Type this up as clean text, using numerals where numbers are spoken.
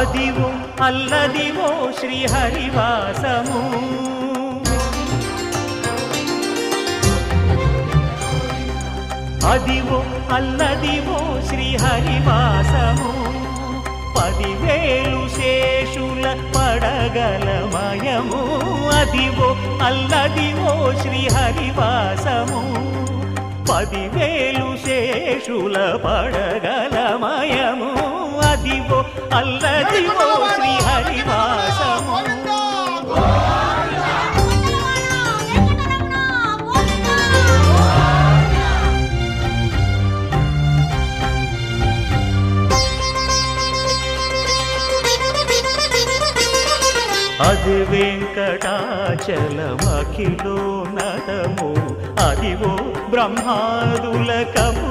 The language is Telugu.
అదివో అల్లదివో శ్రీహరివాసము అదివో అల్లదివో శ్రీహరివాసము 10,000 శేషుల పడగలమయము అదివో అల్లదివో శ్రీహరివాసము 10,000 శేషుల పడగలమయము అదివో అల్లదివో శ్రీహరివాసము అది వెంకటాచలమఖిలోన్నతము అదివో బ్రహ్మాదుల కము